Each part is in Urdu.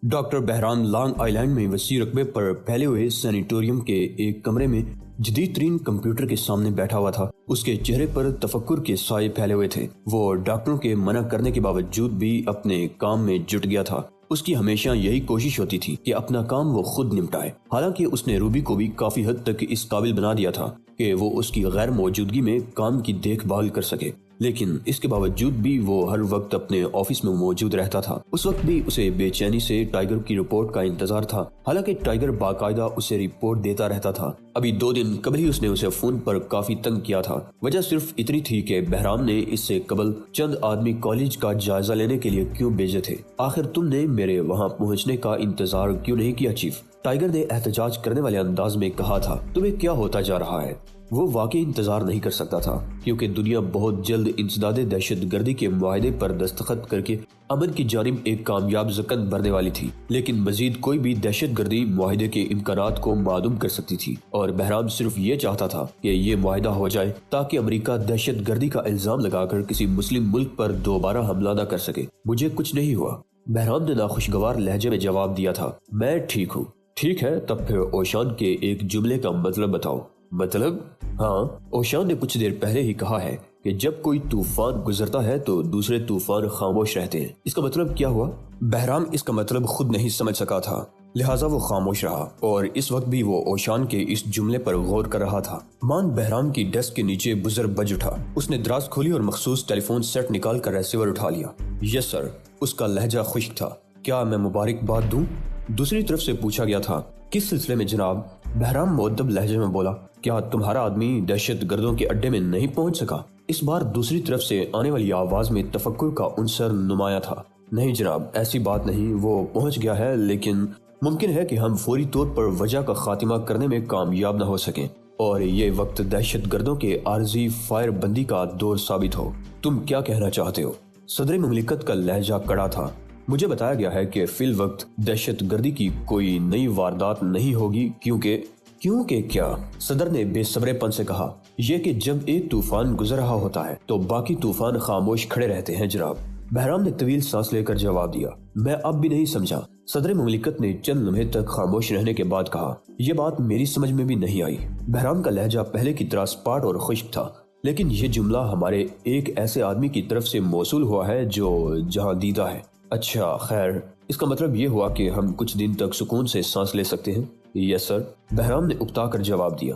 ڈاکٹر بہرام لانگ آئی لینڈ میں وسیع رقبے پر پھیلے ہوئے سینیٹوریم کے ایک کمرے میں جدید ترین کمپیوٹر کے سامنے بیٹھا ہوا تھا۔ اس کے چہرے پر تفکر کے سائے پھیلے ہوئے تھے۔ وہ ڈاکٹروں کے منع کرنے کے باوجود بھی اپنے کام میں جٹ گیا تھا۔ اس کی ہمیشہ یہی کوشش ہوتی تھی کہ اپنا کام وہ خود نمٹائے۔ حالانکہ اس نے روبی کو بھی کافی حد تک اس قابل بنا دیا تھا کہ وہ اس کی غیر موجودگی میں کام کی دیکھ بھال کر سکے، لیکن اس کے باوجود بھی وہ ہر وقت اپنے آفس میں موجود رہتا تھا۔ اس وقت بھی اسے بے چینی سے ٹائیگر کی رپورٹ کا انتظار تھا، حالانکہ ٹائیگر باقاعدہ اسے رپورٹ دیتا رہتا تھا۔ ابھی 2 دن قبل ہی اس نے اسے فون پر کافی تنگ کیا تھا۔ وجہ صرف اتنی تھی کہ بہرام نے اس سے قبل چند آدمی کالج کا جائزہ لینے کے لیے کیوں بھیجے تھے۔ آخر تم نے میرے وہاں پہنچنے کا انتظار کیوں نہیں کیا چیف؟ ٹائیگر نے احتجاج کرنے والے انداز میں کہا تھا۔ تمہیں کیا ہوتا جا رہا ہے؟ وہ واقعی انتظار نہیں کر سکتا تھا، کیونکہ دنیا بہت جلد انسداد دہشت گردی کے معاہدے پر دستخط کر کے امن کی جانب ایک کامیاب ضخم بھرنے والی تھی، لیکن مزید کوئی بھی دہشت گردی معاہدے کے امکانات کو معدوم کر سکتی تھی، اور بہرام صرف یہ چاہتا تھا کہ یہ معاہدہ ہو جائے تاکہ امریکہ دہشت گردی کا الزام لگا کر کسی مسلم ملک پر دوبارہ حملہ نہ کر سکے۔ مجھے کچھ نہیں ہوا، بہرام نے ناخوشگوار لہجے میں جواب دیا تھا۔ میں ٹھیک ہوں۔ ٹھیک ہے، تب پھر اوشان کے ایک جملے کا مطلب بتاؤ۔ مطلب؟ ہاں، اوشان نے کچھ دیر پہلے ہی کہا ہے کہ جب کوئی طوفان گزرتا ہے تو دوسرے طوفان خاموش رہتے ہیں۔ اس کا مطلب کیا ہوا؟ بہرام اس کا مطلب خود نہیں سمجھ سکا تھا، لہٰذا وہ خاموش رہا، اور اس وقت بھی وہ اوشان کے اس جملے پر غور کر رہا تھا۔ مان بہرام کی ڈیسک کے نیچے بزر بج اٹھا۔ اس نے دراز کھولی اور مخصوص ٹیلی فون سیٹ نکال کر ریسیور اٹھا لیا۔ یس سر، اس کا لہجہ خشک تھا۔ کیا میں مبارکباد دوں؟ دوسری طرف سے پوچھا گیا تھا۔ کس سلسلے میں جناب؟ بہرام مؤدب لہجے میں بولا۔ کیا تمہارا آدمی دہشت گردوں کے اڈے میں نہیں پہنچ سکا؟ اس بار دوسری طرف سے آنے والی آواز میں تفکر کا عنصر نمایاں تھا۔ نہیں جناب، ایسی بات نہیں، وہ پہنچ گیا ہے، لیکن ممکن ہے کہ ہم فوری طور پر وجہ کا خاتمہ کرنے میں کامیاب نہ ہو سکیں، اور یہ وقت دہشت گردوں کے عارضی فائر بندی کا دور ثابت ہو۔ تم کیا کہنا چاہتے ہو؟ صدر مملکت کا لہجہ کڑا تھا۔ مجھے بتایا گیا ہے کہ فی الوقت دہشت گردی کی کوئی نئی واردات نہیں ہوگی، کیونکہ کیا؟ صدر نے بے صبرے پن سے کہا۔ یہ کہ جب ایک طوفان گزر رہا ہوتا ہے تو باقی طوفان خاموش کھڑے رہتے ہیں جناب۔ بہرام نے طویل سانس لے کر جواب دیا۔ میں اب بھی نہیں سمجھا۔ صدر مملکت نے چند لمحے تک خاموش رہنے کے بعد کہا۔ یہ بات میری سمجھ میں بھی نہیں آئی۔ بہرام کا لہجہ پہلے کی طرح سپاٹ اور خشک تھا، لیکن یہ جملہ ہمارے ایک ایسے آدمی کی طرف سے موصول ہوا ہے جو جہاں دیدہ ہے۔ اچھا، خیر، اس کا مطلب یہ ہوا کہ ہم کچھ دن تک سکون سے سانس لے سکتے ہیں؟ یس سر، بہرام نے اکتا کر جواب دیا۔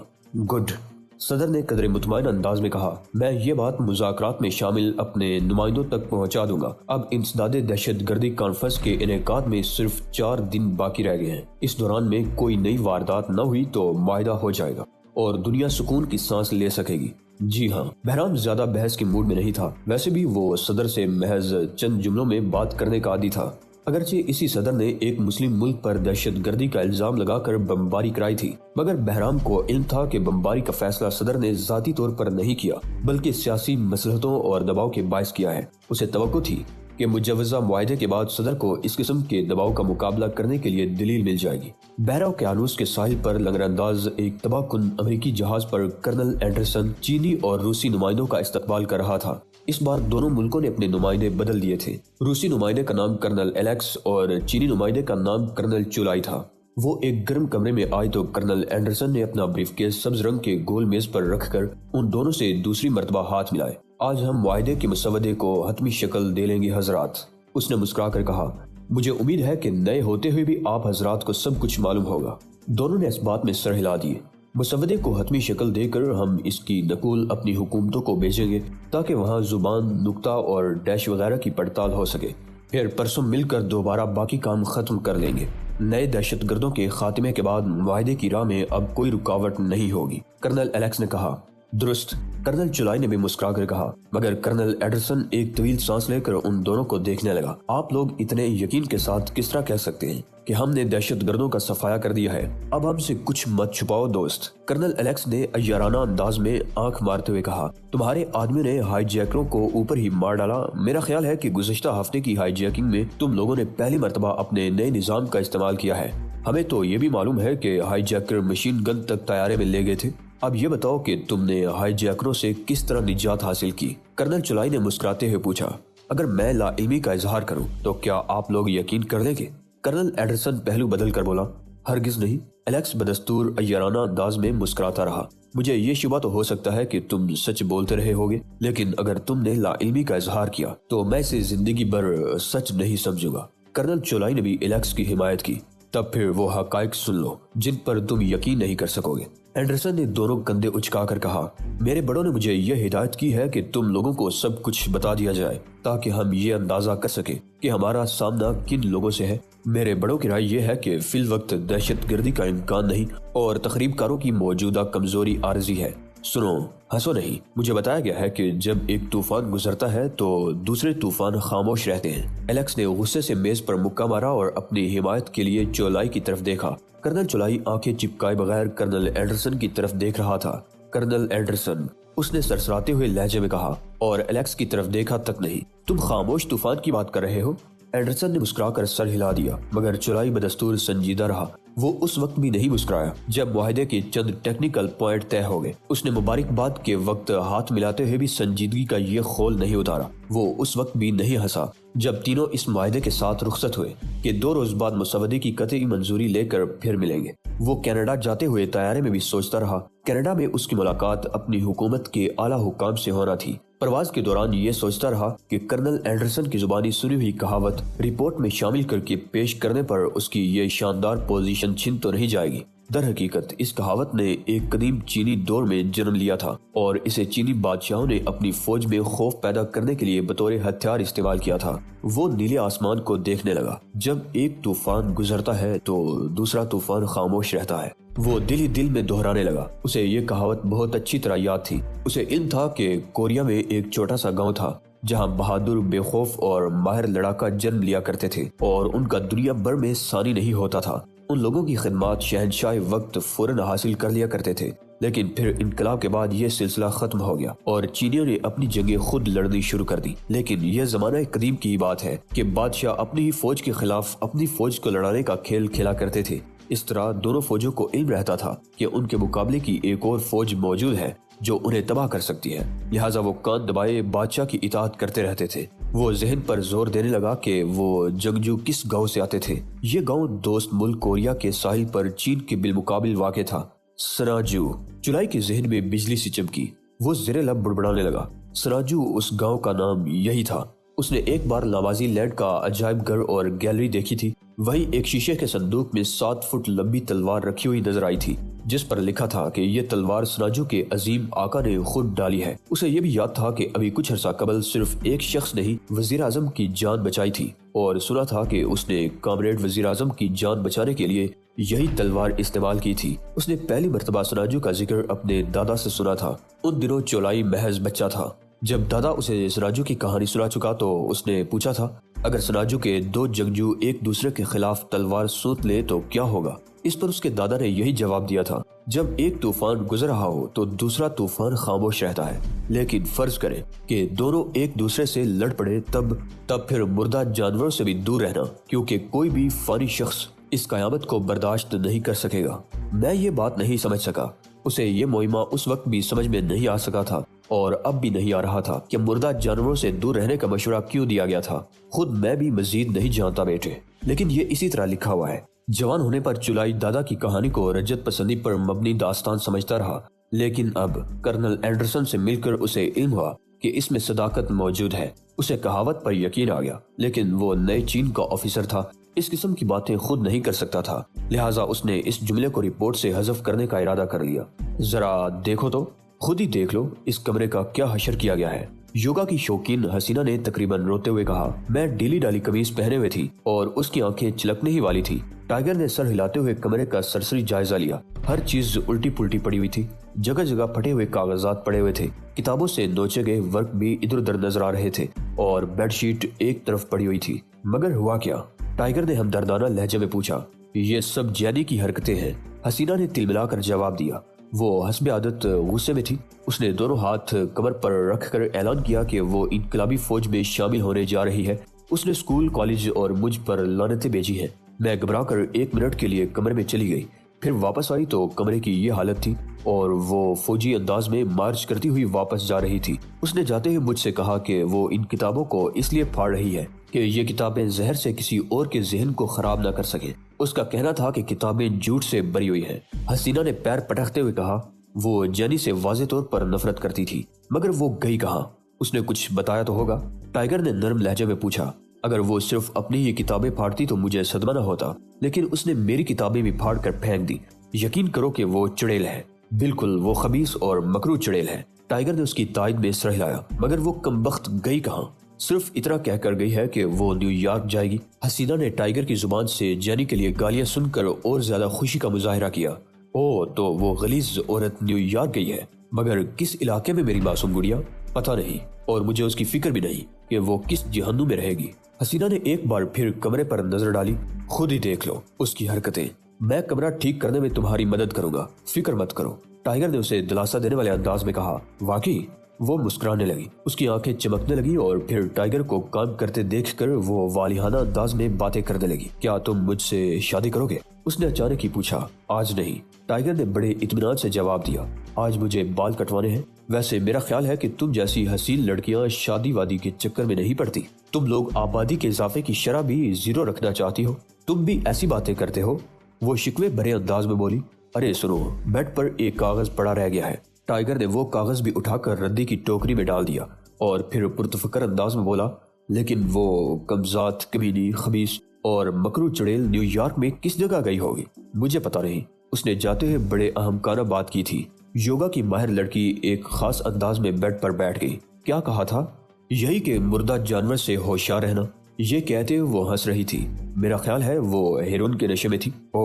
گڈ، صدر نے قدر مطمئن انداز میں کہا۔ میں یہ بات مذاکرات میں شامل اپنے نمائندوں تک پہنچا دوں گا۔ اب انسداد دہشت گردی کانفرنس کے انعقاد میں صرف 4 دن باقی رہ گئے ہیں۔ اس دوران میں کوئی نئی واردات نہ ہوئی تو معاہدہ ہو جائے گا اور دنیا سکون کی سانس لے سکے گی۔ جی ہاں، بہرام زیادہ بحث کے موڈ میں نہیں تھا۔ ویسے بھی وہ صدر سے محض چند جملوں میں بات کرنے کا عادی تھا۔ اگرچہ اسی صدر نے ایک مسلم ملک پر دہشت گردی کا الزام لگا کر بمباری کرائی تھی، مگر بہرام کو علم تھا کہ بمباری کا فیصلہ صدر نے ذاتی طور پر نہیں کیا، بلکہ سیاسی مصلحتوں اور دباؤ کے باعث کیا ہے۔ اسے توقع تھی کہ مجوزہ معاہدے کے بعد صدر کو اس قسم کے دباؤ کا مقابلہ کرنے کے لیے دلیل مل جائے گی۔ بحیرہ اوقیانوس کے ساحل پر لنگر انداز ایک تباہ کن امریکی جہاز پر کرنل اینڈرسن چینی اور روسی نمائندوں کا استقبال کر رہا تھا۔ اس بار دونوں ملکوں نے اپنے نمائندے بدل دیے تھے۔ روسی نمائندے کا نام کرنل ایلیکس اور چینی نمائندے کا نام کرنل چولائی تھا۔ وہ ایک گرم کمرے میں آئے تو کرنل اینڈرسن نے اپنا بریف کیس سبز رنگ کے گول میز پر رکھ کر ان دونوں سے دوسری مرتبہ ہاتھ ملائے۔ آج ہم معاہدے کے مسودے کو حتمی شکل دے لیں گے حضرات، اس نے مسکرا کر کہا۔ مجھے امید ہے کہ نئے ہوتے ہوئے بھی آپ حضرات کو سب کچھ معلوم ہوگا۔ دونوں نے اس بات میں سر ہلا دیے۔ مسودے کو حتمی شکل دے کر ہم اس کی نقول اپنی حکومتوں کو بھیجیں گے تاکہ وہاں زبان، نقطہ اور ڈیش وغیرہ کی پڑتال ہو سکے۔ پھر پرسوں مل کر دوبارہ باقی کام ختم کر لیں گے۔ نئے دہشت گردوں کے خاتمے کے بعد معاہدے کی راہ میں اب کوئی رکاوٹ نہیں ہوگی، کرنل ایلیکس نے کہا۔ درست، کرنل چولائی نے بھی مسکرا کر کہا، مگر کرنل ایڈرسن ایک طویل سانس لے کر ان دونوں کو دیکھنے لگا۔ آپ لوگ اتنے یقین کے ساتھ کس طرح کہہ سکتے ہیں کہ ہم نے دہشت گردوں کا صفایا کر دیا ہے؟ اب ہم سے کچھ مت چھپاؤ دوست، کرنل ایلیکس نے عیارانہ انداز میں آنکھ مارتے ہوئے کہا۔ تمہارے آدمیوں نے ہائی جیکروں کو اوپر ہی مار ڈالا۔ میرا خیال ہے کہ گزشتہ ہفتے کی ہائی جیکنگ میں تم لوگوں نے پہلی مرتبہ اپنے نئے نظام کا استعمال کیا ہے۔ ہمیں تو یہ بھی معلوم ہے کہ ہائی جیکر مشین گن تک طیارے میں لے گئے تھے۔ اب یہ بتاؤ کہ تم نے ہائی جیکروں سے کس طرح نجات حاصل کی؟ کرنل چولائی نے مسکراتے ہوئے پوچھا۔ اگر میں لا علمی کا اظہار کروں تو کیا آپ لوگ یقین کر لیں گے؟ کرنل اینڈرسن پہلو بدل کر بولا۔ ہرگز نہیں۔ الیکس بدستور عیارانہ انداز میں مسکراتا رہا۔ مجھے یہ شبہ تو ہو سکتا ہے کہ تم سچ بولتے رہے ہوگے، لیکن اگر تم نے لا علمی کا اظہار کیا تو میں اسے زندگی بھر سچ نہیں سمجھوں گا۔ کرنل چولائی نے بھی الیکس کی حمایت کی۔ تب پھر وہ حقائق سن لو جن پر تم یقین نہیں کر سکو گے۔ اینڈرسن نے دونوں کندھے اچکا کر کہا، میرے بڑوں نے مجھے یہ ہدایت کی ہے کہ تم لوگوں کو سب کچھ بتا دیا جائے تاکہ ہم یہ اندازہ کر سکیں کہ ہمارا سامنا کن لوگوں سے ہے۔ میرے بڑوں کی رائے یہ ہے کہ فی الوقت دہشت گردی کا امکان نہیں اور تخریب کاروں کی موجودہ کمزوری عارضی ہے۔ سنو، ہنسو نہیں۔ مجھے بتایا گیا ہے کہ جب ایک طوفان گزرتا ہے تو دوسرے طوفان خاموش رہتے ہیں۔ الیکس نے غصے سے میز پر مکہ مارا اور اپنی حمایت کے لیے چولائی کی طرف دیکھا۔ کرنل چولائی آنکھیں چپکائے بغیر کرنل اینڈرسن کی طرف دیکھ رہا تھا۔ کرنل اینڈرسن، اس نے سرسراتے ہوئے لہجے میں کہا، اور الیکس کی طرف دیکھا تک نہیں۔ تم خاموش طوفان کی بات کر رہے ہو؟ اینڈرسن نے مسکرا کر سر ہلا دیا، مگر چولائی بدستور سنجیدہ رہا۔ وہ اس وقت بھی نہیں مسکرایا جب معاہدے کے چند ٹیکنیکل پوائنٹ طے ہو گئے۔ اس نے مبارکباد کے وقت ہاتھ ملاتے ہوئے بھی سنجیدگی کا یہ خول نہیں اتارا۔ وہ اس وقت بھی نہیں ہنسا جب تینوں اس معاہدے کے ساتھ رخصت ہوئے کہ 2 روز بعد مسودے کی قطعی منظوری لے کر پھر ملیں گے۔ وہ کینیڈا جاتے ہوئے طیارے میں بھی سوچتا رہا۔ کینیڈا میں اس کی ملاقات اپنی حکومت کے اعلیٰ حکام سے ہونا تھی۔ پرواز کے دوران یہ سوچتا رہا کہ کرنل اینڈرسن کی زبانی سنی ہوئی کہاوت رپورٹ میں شامل کر کے پیش کرنے پر اس کی یہ شاندار پوزیشن چھن تو نہیں جائے گی۔ در حقیقت اس کہاوت نے ایک قدیم چینی دور میں جنم لیا تھا اور اسے چینی بادشاہوں نے اپنی فوج میں خوف پیدا کرنے کے لیے بطور ہتھیار استعمال کیا تھا۔ وہ نیلے آسمان کو دیکھنے لگا۔ جب ایک طوفان گزرتا ہے تو دوسرا طوفان خاموش رہتا ہے۔ وہ دل ہی دل میں دہرانے لگا۔ اسے یہ کہاوت بہت اچھی طرح یاد تھی۔ اسے علم تھا کہ کوریا میں ایک چھوٹا سا گاؤں تھا جہاں بہادر، بے خوف اور ماہر لڑاکا جنم لیا کرتے تھے اور ان کا دنیا بھر میں ثانی نہیں ہوتا تھا۔ ان لوگوں کی خدمات شہنشاہ وقت فوراً حاصل کر لیا کرتے تھے، لیکن پھر انقلاب کے بعد یہ سلسلہ ختم ہو گیا اور چینیوں نے اپنی جنگیں خود لڑنی شروع کر دی۔ لیکن یہ زمانہ قدیم کی بات ہے کہ بادشاہ اپنی ہی فوج کے خلاف اپنی فوج کو لڑانے کا کھیل کھیلا کرتے تھے۔ اس طرح دونوں فوجوں کو علم رہتا تھا کہ ان کے مقابلے کی ایک اور فوج موجود ہے جو انہیں تباہ کر سکتی ہے، لہٰذا وہ کان دبائے بادشاہ کی اطاعت کرتے رہتے تھے۔ وہ ذہن پر زور دینے لگا کہ وہ جنگجو کس گاؤں سے آتے تھے۔ یہ گاؤں دوست ملک کوریا کے ساحل پر چین کے بالمقابل واقع تھا۔ سناجو۔ چولائی کے ذہن میں بجلی سی چمکی۔ وہ زیر لب بڑبڑانے لگا۔ سناجو اس گاؤں کا نام یہی تھا۔ اس نے ایک بار نوازی لینڈ کا عجائب گھر اور گیلری دیکھی تھی۔ وہیں ایک شیشے کے صندوق میں 7 فٹ لمبی تلوار رکھی ہوئی نظر آئی تھی جس پر لکھا تھا کہ یہ تلوار سناجو کے عظیم آقا نے خود ڈالی ہے۔ اسے یہ بھی یاد تھا کہ ابھی کچھ عرصہ قبل صرف ایک شخص نے ہی وزیر اعظم کی جان بچائی تھی اور سنا تھا کہ اس نے کامریڈ وزیر اعظم کی جان بچانے کے لیے یہی تلوار استعمال کی تھی۔ اس نے پہلی مرتبہ سناجو کا ذکر اپنے دادا سے سنا تھا۔ ان دنوں چولائی محض بچہ تھا۔ جب دادا اسے سناجو کی کہانی سنا چکا تو اس نے پوچھا تھا، اگر سناجو کے 2 جنگجو ایک دوسرے کے خلاف تلوار سونت لے تو کیا ہوگا؟ اس پر اس کے دادا نے یہی جواب دیا تھا، جب ایک طوفان گزر رہا ہو تو دوسرا طوفان خاموش رہتا ہے، لیکن فرض کریں کہ دونوں ایک دوسرے سے لڑ پڑے تب پھر مردہ جانوروں سے بھی دور رہنا، کیونکہ کوئی بھی فانی شخص اس قیامت کو برداشت نہیں کر سکے گا۔ میں یہ بات نہیں سمجھ سکا۔ اسے یہ معمہ اس وقت بھی سمجھ میں نہیں آ سکا تھا اور اب بھی نہیں آ رہا تھا کہ مردہ جانوروں سے دور رہنے کا مشورہ کیوں دیا گیا تھا۔ خود میں بھی مزید نہیں جانتا بیٹے، لیکن یہ اسی طرح لکھا ہوا ہے۔ جوان ہونے پر چولائی دادا کی کہانی کو رجت پسندی پر مبنی داستان سمجھتا رہا، لیکن اب کرنل اینڈرسن سے مل کر اسے علم ہوا کہ اس میں صداقت موجود ہے۔ اسے کہاوت پر یقین آ گیا، لیکن وہ نئے چین کا آفیسر تھا، اس قسم کی باتیں خود نہیں کر سکتا تھا، لہٰذا اس نے اس جملے کو رپورٹ سے حذف کرنے کا ارادہ کر لیا۔ ذرا دیکھو تو، خود ہی دیکھ لو اس کمرے کا کیا حشر کیا گیا ہے۔ یوگا کی شوقین حسینہ نے تقریباً روتے ہوئے کہا، میں ڈیلی ڈالی قمیض پہنے ہوئے تھی اور اس کی آنکھیں چلکنے ہی والی تھی۔ ٹائیگر نے سر ہلاتے ہوئے کمرے کا سرسری جائزہ لیا۔ ہر چیز الٹی پلٹی پڑی ہوئی تھی، جگہ جگہ پھٹے ہوئے کاغذات پڑے ہوئے تھے، کتابوں سے نوچے گئے ورق بھی ادھر ادھر نظر آ رہے تھے اور بیڈ شیٹ ایک طرف پڑی ہوئی تھی۔ مگر ہوا کیا؟ ٹائیگر نے ہمدردانہ لہجے میں پوچھا۔ یہ سب جینی کی حرکتیں ہیں، حسینہ نے تل ملا کر جواب دیا۔ وہ حسب عادت غصے میں تھی۔ اس نے دونوں ہاتھ کمر پر رکھ کر اعلان کیا کہ وہ انقلابی فوج میں شامل ہونے جا رہی ہے۔ اس نے اسکول، کالج اور مجھ پر لعنتیں بھیجی ہیں۔ میں گھبرا کر 1 منٹ کے لیے کمرے میں چلی گئی۔ پھر واپس آئی تو کمرے کی یہ حالت تھی اور وہ فوجی انداز میں مارچ کرتی ہوئی واپس جا رہی تھی۔ اس نے جاتے ہی مجھ سے کہا کہ وہ ان کتابوں کو اس لیے پھاڑ رہی ہے کہ یہ کتابیں زہر سے کسی اور کے ذہن کو خراب نہ کر سکیں۔ اس کا کہنا تھا کہ کتابیں جھوٹ سے بری ہوئی ہیں۔ حسینہ نے پیر پٹکتے ہوئے کہا، وہ جینی سے واضح طور پر نفرت کرتی تھی، مگر وہ گئی کہاں؟ اس نے کچھ بتایا تو ہوگا؟ ٹائیگر نے نرم لہجے میں پوچھا۔ اگر وہ صرف اپنی ہی کتابیں پھاڑتی تو مجھے صدمہ نہ ہوتا، لیکن اس نے میری کتابیں بھی پھاڑ کر پھینک دی۔ یقین کرو کہ وہ چڑیل ہے، بالکل وہ خبیث اور مکروہ چڑیل ہے۔ ٹائیگر نے اس کی تائید میں سر ہلایا۔ مگر وہ کمبخت گئی کہاں؟ صرف اتنا کہہ کر گئی ہے کہ وہ نیو یارک جائے گی۔ حسینہ نے ٹائیگر کی زبان سے جینی کے لیے گالیاں سن کر اور زیادہ خوشی کا مظاہرہ کیا۔ او تو وہ غلیظ عورت نیو یارک گئی ہے، مگر کس علاقے میں میری معصوم گڑیا؟ پتہ نہیں، اور مجھے اس کی فکر بھی نہیں کہ وہ کس جہنم میں رہے گی۔ حسینہ نے ایک بار پھر کمرے پر نظر ڈالی۔ خود ہی دیکھ لو اس کی حرکتیں، میں کمرہ ٹھیک کرنے میں تمہاری مدد کروں گا، فکر مت کرو، ٹائیگر نے اسے دلاسا دینے والے انداز میں کہا۔ واقعی؟ وہ مسکرانے لگی، اس کی آنکھیں چمکنے لگی اور پھر ٹائیگر کو کام کرتے دیکھ کر وہ والیانہ انداز میں باتیں کرنے لگی۔ کیا تم مجھ سے شادی کرو گے؟ اس نے اچانک ہی پوچھا۔ آج نہیں، ٹائیگر نے بڑے اطمینان سے جواب دیا۔ آج مجھے بال کٹوانے ہیں۔ ویسے میرا خیال ہے کہ تم جیسی حسین لڑکیاں شادی وادی کے چکر میں نہیں پڑتی۔ تم لوگ آبادی کے اضافے کی شرح بھی زیرو رکھنا چاہتی ہو۔ تم بھی ایسی باتیں کرتے ہو؟ وہ شکوے بھرے انداز میں بولی۔ ارے سنو، بیڈ پر ایک کاغذ پڑا رہ گیا ہے۔ ٹائیگر نے وہ کاغذ بھی اٹھا کر ردی کی ٹوکری میں ڈال دیا اور پھر پرتفکر انداز میں بولا، لیکن وہ کمزات، کمینی، خبیث اور مکروہ چڑیل نیو یارک میں کس جگہ گئی ہوگی؟ مجھے پتا نہیں۔ اس نے جاتے ہوئے بڑے اہمکانہ بات کی تھی۔ یوگا کی ماہر لڑکی ایک خاص انداز میں بیڈ پر بیٹھ گئی۔ کیا کہا تھا؟ یہی کہ مردہ جانور سے ہوشیار رہنا۔ یہ کہتے ہوئے وہ ہنس رہی تھی۔ میرا خیال ہے وہ ہیرون کے نشے میں تھی۔ او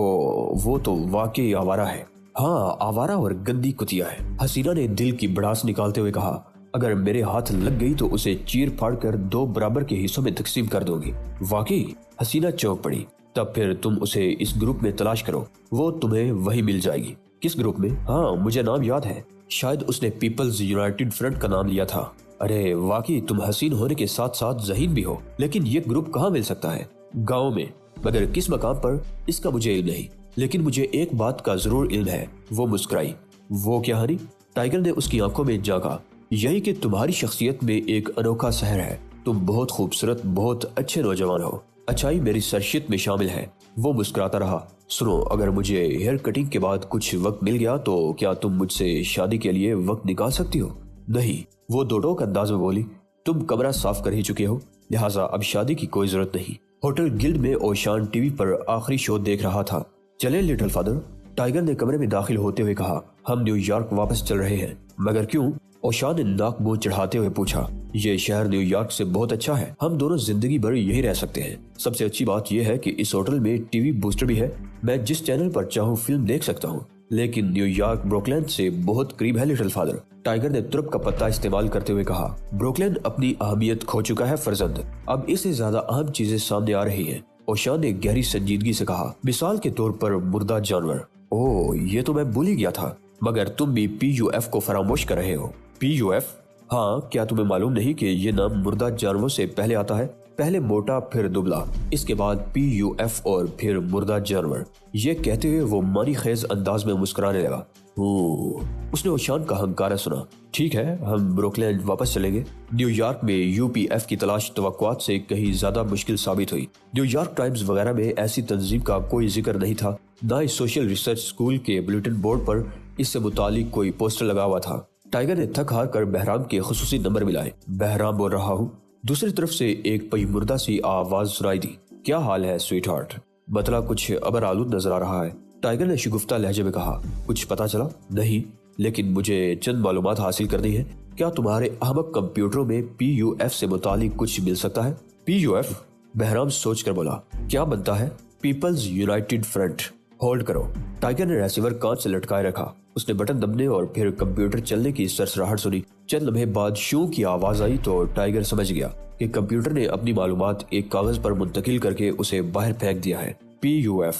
وہ تو واقعی آوارہ ہے۔ ہاں، آوارہ اور گندی کتیا ہے، حسینہ نے دل کی بڑاس نکالتے ہوئے کہا۔ اگر میرے ہاتھ لگ گئی تو اسے چیر پھاڑ کر 2 برابر کے حصوں میں تقسیم کر دو گی۔ واقعی؟ حسینہ چونک پڑی۔ تب پھر تم اسے اس گروپ میں تلاش کرو، وہ تمہیں وہی مل جائے گی۔ کس گروپ میں؟ ہاں مجھے نام یاد ہے، شاید اس نے پیپلز یونائٹڈ فرنٹ کا نام لیا تھا۔ ارے واقعی تم حسین ہونے کے ساتھ ساتھ ذہین بھی ہو، لیکن یہ گروپ کہاں مل سکتا ہے؟ گاؤں میں، مگر کس مقام پر اس کا مجھے علم نہیں، لیکن مجھے ایک بات کا ضرور علم ہے۔ وہ مسکرائی۔ وہ کیا ہنی؟ ٹائیگر نے اس کی آنکھوں میں جھانکا۔ یہی کہ تمہاری شخصیت میں ایک انوکھا سحر ہے۔ تم بہت خوبصورت، بہت اچھے نوجوان ہو، اچھائی میری سرشت میں شامل ہے۔ وہ مسکراتا رہا۔ سنو، اگر مجھے ہیئر کٹنگ کے بعد کچھ وقت مل گیا تو کیا تم مجھ سے شادی کے لیے وقت نکال سکتی ہو؟ نہیں، وہ دو ٹوک انداز میں بولی۔ تم کمرہ صاف کر ہی چکے ہو، لہٰذا اب شادی کی کوئی ضرورت نہیں۔ ہوٹل گلڈ میں اوشان ٹی وی پر آخری شو دیکھ رہا تھا۔ چلیں لٹل فادر، ٹائیگر نے کمرے میں داخل ہوتے ہوئے کہا۔ ہم نیو یارک واپس چل رہے ہیں۔ مگر کیوں؟ اوشان نے ناک منہ چڑھاتے ہوئے پوچھا۔ یہ شہر نیو یارک سے بہت اچھا ہے، ہم دونوں زندگی بھر یہی رہ سکتے ہیں۔ سب سے اچھی بات یہ ہے کہ اس ہوٹل میں ٹی وی بوسٹر بھی ہے، میں جس چینل پر چاہوں فلم دیکھ سکتا ہوں۔ لیکن نیو یارک بروکلین سے بہت قریب ہے لٹل فادر، ٹائیگر نے ترپ کا پتہ استعمال کرتے ہوئے کہا۔ بروکلین اپنی اہمیت کھو چکا ہے فرزند، اب اس سے زیادہ اہم چیزیں سامنے آ رہی ہیں۔ اوشان نے گہری سنجیدگی سے کہا۔ مثال کے طور پر مردہ جانور۔ اوہ، یہ تو میں بھول ہی گیا تھا، مگر تم بھی پی یو ایف کو فراموش کر رہے ہو۔ P U F? ہاں، کیا تمہیں معلوم نہیں کہ یہ نام مردہ جانوروں سے پہلے آتا ہے؟ پہلے موٹا، پھر دبلا، اس کے بعد پی یو ایف اور پھر مردہ جانور۔ یہ کہتے ہوئے وہ مانی خیز انداز میں مسکرانے لگا۔ اس نے اوشان کا ہنکارہ سنا۔ ٹھیک ہے، ہم بروکلین واپس چلیں گے۔ نیو یارک میں یو پی ایف کی تلاش توقعات سے کہیں زیادہ مشکل ثابت ہوئی۔ نیو یارک ٹائمز وغیرہ میں ایسی تنظیم کا کوئی ذکر نہیں تھا، نہ ہی سوشل ریسرچ اسکول کے بلیٹن بورڈ پر اس سے متعلق کوئی پوسٹر لگا ہوا تھا۔ ٹائیگر نے تھک ہار کر بہرام کے خصوصی نمبر ملائے۔ بہرام بول رہا ہوں۔ دوسری طرف سے ایک پئی مردہ سی آواز سنائی دی۔ کیا حال ہے سویٹ ہارٹ؟ بتلا کچھ ابر آلود نظر آ رہا ہے، ٹائیگر نے شگفتہ لہجے میں کہا۔ کچھ پتا چلا؟ نہیں، لیکن مجھے چند معلومات حاصل کرنی ہے۔ کیا تمہارے احمق کمپیوٹروں میں پی یو ایف سے متعلق کچھ مل سکتا ہے؟ P U F? بہرام سوچ کر بولا۔ کیا بنتا ہے؟ Peoples united front. ہولڈ کرو۔ ٹائیگر نے ریسیور کانچ سے لٹکائے رکھا۔ اس نے بٹن دبنے اور پھر کمپیوٹر چلنے کی سرسراہٹ سنی۔ چند لمحے بعد شو کی آواز آئی تو ٹائیگر سمجھ گیا کہ کمپیوٹر نے اپنی معلومات ایک کاغذ پر منتقل کر کے اسے باہر پھینک دیا ہے۔ P U F.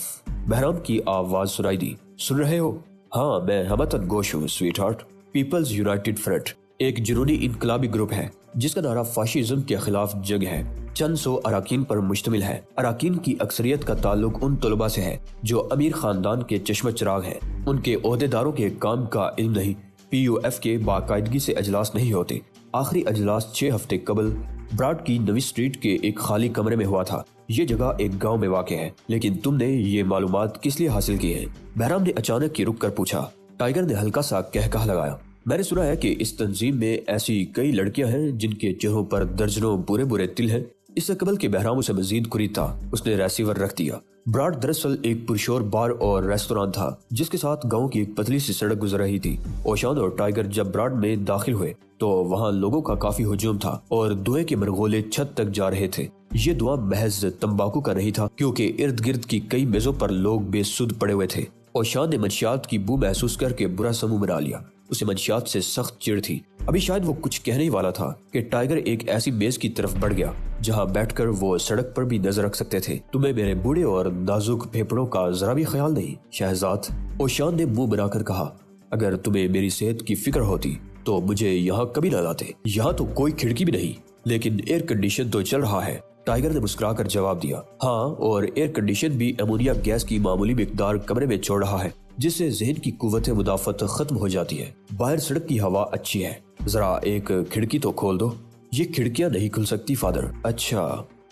بہرام کی آواز سنائی دی۔ سن رہے ہو؟ ہاں، میں ہمتن گوش ہوں sweetheart. Peoples united front ایک جنونی انقلابی گروپ ہے جس کا نعرہ فاشزم کے خلاف جنگ ہے۔ چند سو اراکین پر مشتمل ہے۔ اراکین کی اکثریت کا تعلق ان طلباء سے ہے جو امیر خاندان کے چشم چراغ ہیں۔ ان کے عہدیداروں کے کام کا علم نہیں۔ PUF کے باقاعدگی سے اجلاس نہیں ہوتے۔ آخری اجلاس 6 ہفتے قبل براڈ کی نوی اسٹریٹ کے ایک خالی کمرے میں ہوا تھا۔ یہ جگہ ایک گاؤں میں واقع ہے، لیکن تم نے یہ معلومات کس لیے حاصل کی ہیں؟ بہرام نے اچانک رک کر پوچھا۔ ٹائیگر نے ہلکا سا کہا لگایا، میں نے سنا ہے کہ اس تنظیم میں ایسی کئی لڑکیاں ہیں جن کے چہروں پر درجنوں برے تل ہیں۔ اس سے قبل کہ بہرام اسے مزید قریب تھا، اس نے ریسیور رکھ دیا۔ براڈ دراصل ایک پرشور بار اور ریستوران تھا جس کے ساتھ گاؤں کی ایک پتلی سی سڑک گزر رہی تھی۔ اوشان اور ٹائیگر جب براڈ میں داخل ہوئے تو وہاں لوگوں کا کافی ہجوم تھا اور دھوئے کے مرغولے چھت تک جا رہے تھے۔ یہ دھواں محض تمباکو کا نہیں تھا، کیونکہ ارد گرد کی کئی میزوں پر لوگ بے سود پڑے ہوئے تھے۔ اوشان نے منشیات کی بو محسوس کر کے برا سا منہ بنا لیا۔ اسے منشیات سے سخت چڑ تھی۔ ابھی شاید وہ کچھ کہنے ہی والا تھا کہ ٹائیگر ایک ایسی میز کی طرف بڑھ گیا جہاں بیٹھ کر وہ سڑک پر بھی نظر رکھ سکتے تھے۔ تمہیں میرے بوڑھے اور نازک پھیپڑوں کا ذرا بھی خیال نہیں شہزاد؟ اوشان نے منہ بنا کر کہا، اگر تمہیں میری صحت کی فکر ہوتی تو مجھے یہاں کبھی نہ لاتے۔ یہاں تو کوئی کھڑکی بھی نہیں، لیکن ایئر کنڈیشن تو چل رہا ہے۔ ٹائیگر نے مسکرا کر جواب دیا، ہاں، اور ایئر کنڈیشن بھی امونیا گیس کی معمولی مقدار کمرے میں چھوڑ رہا ہے، جس سے ذہن کی قوت مدافعت ختم ہو جاتی ہے۔ باہر سڑک کی ہوا اچھی ہے، ذرا ایک کھڑکی تو کھول دو۔ یہ کھڑکیاں نہیں کھل سکتی فادر۔ اچھا۔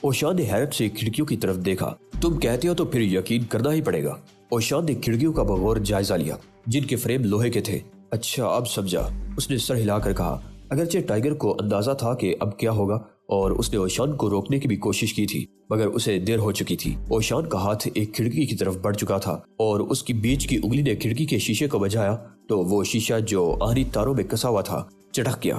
اوشان نے حیرت سے کھڑکیوں کی طرف دیکھا۔ تم کہتے ہو تو پھر یقین کرنا ہی پڑے گا۔ اوشان نے کھڑکیوں کا بغور جائزہ لیا جن کے فریم لوہے کے تھے۔ اچھا، اب سمجھا، اس نے سر ہلا کر کہا۔ اگرچہ ٹائیگر کو اندازہ تھا کہ اب کیا ہوگا اور اس نے اوشان کو روکنے کی بھی کوشش کی تھی، مگر اسے دیر ہو چکی تھی۔ اوشان کا ہاتھ ایک کھڑکی کی طرف بڑھ چکا تھا اور اس کی بیچ کی انگلی نے کھڑکی کے شیشے کو بجایا تو وہ شیشہ جو آہنی تاروں میں کسا ہوا تھا چٹک گیا۔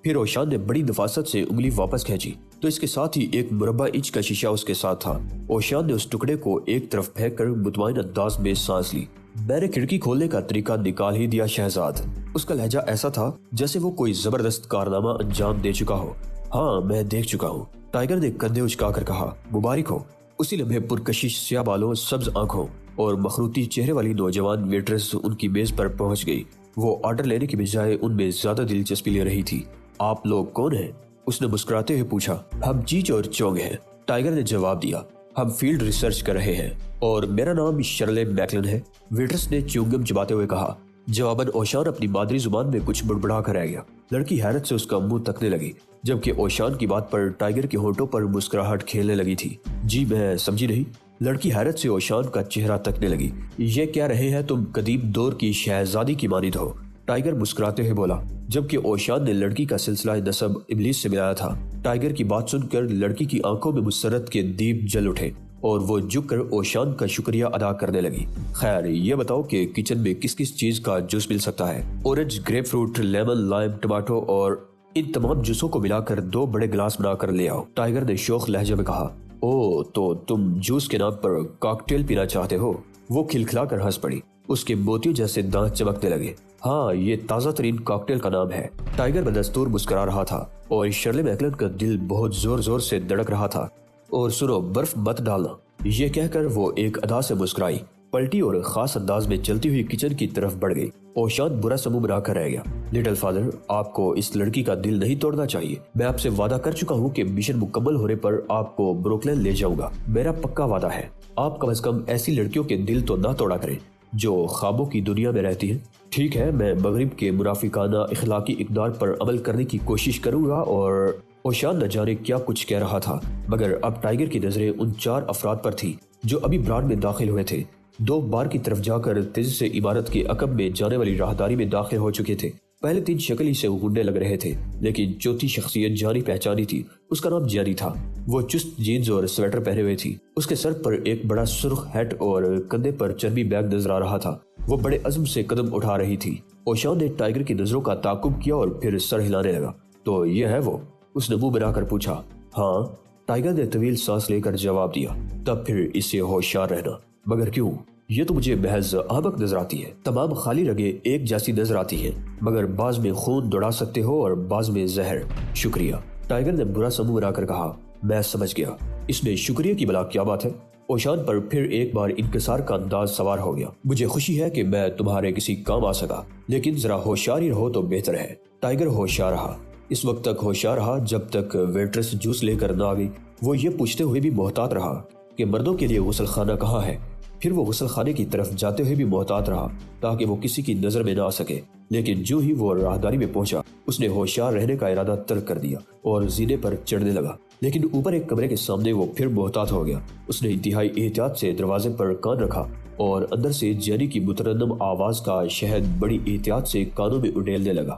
پھر اوشان نے بڑی نفاست سے انگلی واپس کھینچی تو اس کے ساتھ ہی ایک مربع انچ کا شیشہ اس کے ساتھ تھا۔ اوشان نے اس ٹکڑے کو ایک طرف پھینک کر مطمئن انداز میں سانس لی۔ میں نے کھڑکی کھولنے کا طریقہ نکال ہی دیا شہزاد۔ اس کا لہجہ ایسا تھا جیسے وہ کوئی زبردست کارنامہ انجام دے چکا ہو۔ ہاں، میں دیکھ چکا ہوں، ٹائیگر نے کندھے اچکا کر کہا۔ مبارک ہو۔ اسی لمحے پرکشش سیاہ بالوں، سبز آنکھوں اور مخروطی چہرے والی نوجوان ویٹرس ان کی میز پر پہنچ گئی۔ وہ آرڈر لینے کی بجائے ان میں زیادہ دلچسپی لے رہی تھی۔ آپ لوگ کون ہیں؟ اس نے مسکراتے ہوئے پوچھا۔ ہم چیچ اور چونگ ہیں، ٹائیگر نے جواب دیا۔ ہم فیلڈ ریسرچ کر رہے ہیں اور میرا نام شرلے میکلن ہے، ویٹرس نے چیونگم چباتے ہوئے کہا۔ جواباً اوشان اپنی مادری زبان میں کچھ بڑبڑا کر رہ گیا۔ لڑکی حیرت سے اس کا منہ تکنے لگی، جبکہ اوشان کی بات پر ٹائیگر کے ہونٹوں پر مسکراہٹ کھیلنے لگی تھی۔ جی، میں سمجھی نہیں۔ لڑکی حیرت سے اوشان کا چہرہ تکنے لگی۔ یہ کہہ رہے ہیں تم قدیم دور کی شہزادی کی مانند ہو، ٹائیگر مسکراتے ہوئے بولا، جبکہ اوشان نے لڑکی کا سلسلہ نسب ابلیس سے ملایا تھا۔ ٹائیگر کی بات سن کر لڑکی کی آنکھوں میں مسرت کے دیپ جل اٹھے اور وہ جھک کر اوشان کا شکریہ ادا کرنے لگی۔ خیر، یہ بتاؤ کہ کچن میں کس کس چیز کا جوس مل سکتا ہے؟ اورنج، گریپ فروٹ، لیمن، لائم، ٹماٹو اور ان تمام جوسوں کو ملا کر 2 بڑے گلاس بنا کر لے آؤ، ٹائیگر نے شوخ لہجے میں کہا۔ او، تو تم جوس کے نام پر کاکٹیل پینا چاہتے ہو؟ وہ کھلکھلا کر ہنس پڑی۔ اس کے موتیوں جیسے دانت چمکنے لگے۔ ہاں، یہ تازہ ترین کاکٹیل کا نام ہے، ٹائیگر بدستور مسکرا رہا تھا اور شرلے میکلن کا دل بہت زور زور سے دھڑک رہا تھا۔ اور سنو، برف مت ڈالنا۔ یہ کہہ کر وہ ایک ادا سے مسکرائی، پلٹی اور خاص انداز میں چلتی ہوئی کچن کی طرف بڑھ گئی۔ اوشان برا سا منہ بنا کر رہ گیا۔ لٹل فادر، آپ کو اس لڑکی کا دل نہیں توڑنا چاہیے۔ میں آپ سے وعدہ کر چکا ہوں کہ مشن مکمل ہونے پر آپ کو بروکلین لے جاؤں گا، میرا پکا وعدہ ہے۔ آپ کم از کم ایسی لڑکیوں کے دل تو نہ توڑا کریں جو خوابوں کی دنیا میں رہتی ہیں۔ ٹھیک ہے، میں مغرب کے منافقانہ اخلاقی اقدار پر عمل کرنے کی کوشش کروں گا۔ اور اوشان نہ جانے کیا کچھ کہہ رہا تھا، مگر اب ٹائیگر کی نظریں ان 4 افراد پر تھی جو ابھی براڈ میں داخل ہوئے تھے۔ 2 بار کی طرف جا کر تیزی سے عمارت کے عقب میں جانے والی راہداری میں داخل ہو چکے تھے۔ پہلے 3 شکل ہی سے گنڈے لگ رہے تھے، لیکن چوتھی شخصیت جانی پہچانی تھی۔ اس کا نام جیری تھا۔ وہ چست جینز اور سویٹر پہنے ہوئے تھی۔ اس کے سر پر ایک بڑا سرخ ہیٹ اور کندھے پر چربی بیگ نظر آ رہا تھا۔ وہ بڑے عزم سے قدم اٹھا رہی تھی۔ اوشان نے ٹائیگر کی نظروں کا تعاقب کیا اور پھر سر ہلانے لگا۔ تو یہ ہے وہ؟ اس نے منہ بنا کر پوچھا۔ ہاں، ٹائیگر نے طویل سانس لے کر جواب دیا۔ تب پھر اس سے ہوشیار رہنا۔ مگر کیوں؟ یہ تو مجھے محض احمق نظر آتی ہے۔ تمام خالی رگیں ایک جیسی نظر آتی ہیں، مگر بعض میں خون دوڑا سکتے ہو اور بعض میں زہر۔ شکریہ، ٹائیگر نے برا سا منہ بنا کر کہا۔ میں سمجھ گیا، اس میں شکریہ کی بلا کیا بات ہے؟ اوشان پر پھر ایک بار انکسار کا انداز سوار ہو گیا۔ مجھے خوشی ہے کہ میں تمہارے کسی کام آ سکا، لیکن ذرا ہوشیار ہی رہو تو بہتر ہے۔ ٹائیگر ہوشیار رہا۔ اس وقت تک ہوشیار رہا جب تک ویٹرس جوس لے کر نہ آ گئی۔ وہ یہ پوچھتے ہوئے بھی محتاط رہا کہ مردوں کے لیے غسل خانہ کہاں ہے۔ پھر وہ غسل خانے کی طرف جاتے ہوئے بھی محتاط رہا تاکہ وہ کسی کی نظر میں نہ آ سکے، لیکن جو ہی وہ راہداری میں پہنچا اس نے ہوشیار رہنے کا ارادہ ترک کر دیا اور زینے پر چڑھنے لگا۔ لیکن اوپر ایک کمرے کے سامنے وہ پھر محتاط ہو گیا۔ اس نے انتہائی احتیاط سے دروازے پر کان رکھا اور اندر سے جینی کی مترنم آواز کا شہد بڑی احتیاط سے کانوں میں اڈیلنے لگا۔